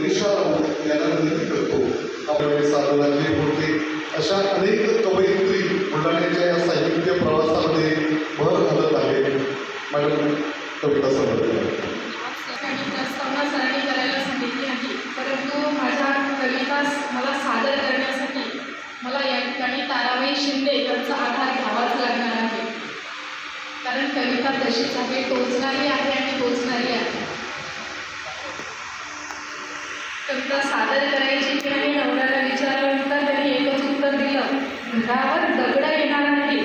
ज्योतिषा याला विनंती करतो आपल्याकडे साधनाची होते अशा अनेक कवयित्री बुलढाण्याच्या या साहित्य प्रवासामध्ये भर घालत आहे. मॅडम कविता संवाद सरणी करायला सांगितली आहे, परंतु माझ्या कविता मला सादर करण्यासाठी मला या ठिकाणी ताराबाई शिंदे यांचा आधार घ्यावाच लागणार आहे. कारण कविता तशीच आहे, टोचणारी आहे आणि टोचणारी आहे. कविता सादर करायची की नाही नवऱ्याला विचारल्यानंतर त्यांनी एकच उत्तर दिलं, घरावर दगड येणार नाही,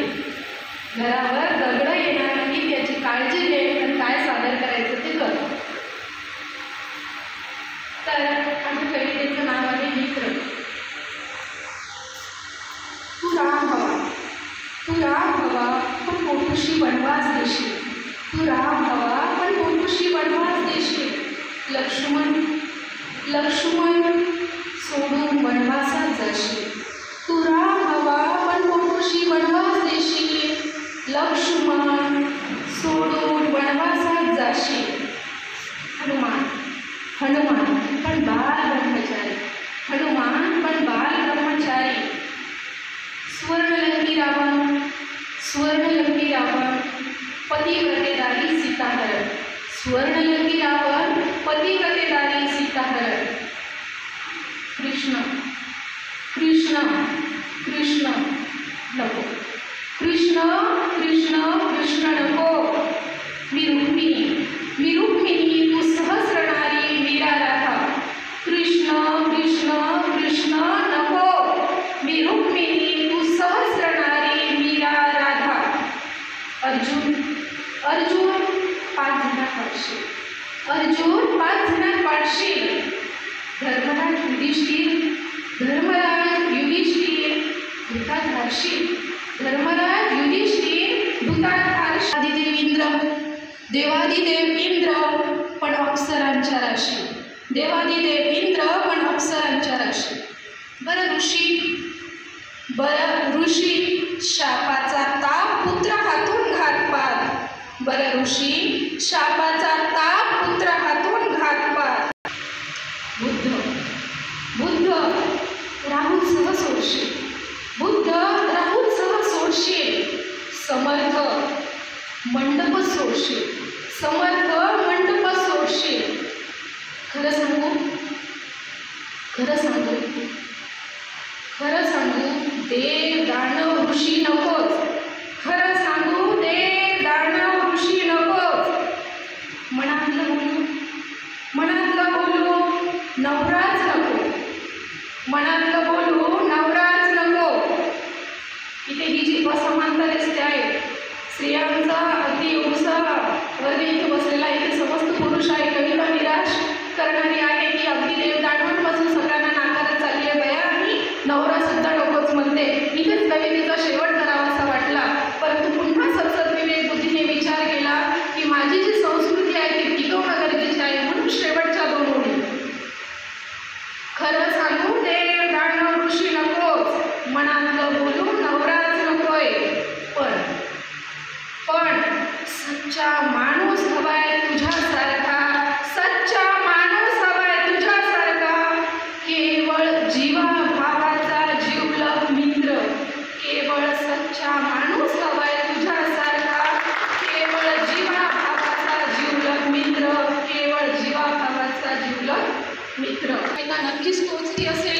घरावर दगड येणार नाही, त्याची काळजी घे आणि काय सादर करायचं ते कर. तर आमच्या कवितेचं नाव आहे मित्र. तू राम हवा, तू राम हवा पण पोटुशी वनवास देशील, तू राम हवा पण पोटुशी वनवास देशील. लक्ष्मण सोडून वनवासात जाशील, तू राम हवा पण पोटुशी वनवास देशील. लक्ष्मण सोडून वनवासात जाशील. हनुमान पण बाल ब्रह्मचारी, हनुमान पण बाल ब्रह्मचारी. स्वर्णलंकी रावण पतिव्रतेदारी सीताहरण, स्वर्णलंकी रावण पतिव्रतेदारी सीताहरण. कृष्ण नको, कृष्ण नको. मी रुक्मिणी तू सहस्रनारी मीरा राधा. कृष्ण नको. मी रुक्मिणी तू सहस्रनारी मीरा राधा. अर्जुन 5 जणांत पाडशील, अर्जुन 5 जणांत पाडशील. धर्मराज युधिष्ठिर धुतात धारशील, धर्मराज युधिष्ठिर धुतात धारशील. देवादिदेव इंद्र पण अप्सरांच्या राशी, देवादिदेव इंद्र पण अप्सरांच्या राशी. बरं ऋषी शापाचा ताप पुत्र हातून घातपात, बरं ऋषी शापाचा ताप पुत्र हातून घातपात. बुद्ध राहुलसह सोडशील, बुद्ध राहुलसह सोडशील. समर्थ मंडप सोडशील, समर्थ मंडप सोडशील. खरं सांगू देव दानव ऋषी नकोच, खरं सांगू देव दानव ऋषी नकोच. मनातलं बोलू नवराच नको, मनातलं बोलू नवराच नको. इथे ही जी असमानता दिसते आहे, स्त्रियांचा अगदी एवढसा वर्ग इथे बसलेला, इथे समस्त पुरुष आहे. कविता निराश करणारी आहे की अगदी देव दानवांपासून सगळ्यांना नाकारत चालली आहे बया आणि नवरा सुद्धा नकोच म्हणते. इथेच कवितेचा शेवट करावासा वाटला, परंतु पुन्हा सतत विवेक बुद्धीने विचार केला की माझी जी संस्कृती आहे ती टिकवणं गरजेचे आहे. म्हणून शेवटच्या 2 ओळी, खरं सांगू देव दानव ऋषी नकोच, मनातलं बोलू नवराच नकोय. पण सच्चा माणूस हवाय तुझ्यासारखा, सच्चा माणूस हवाय तुझ्यासारखा. केवळ जीवा भावाचा जीवलग मित्र, केवळ सच्चा माणूस हवाय तुझ्यासारखा. केवळ जीवा भावाचा जीवलग मित्र, केवळ जीवा भावाचा जीवलग मित्र. नक्कीच पोचली असेल.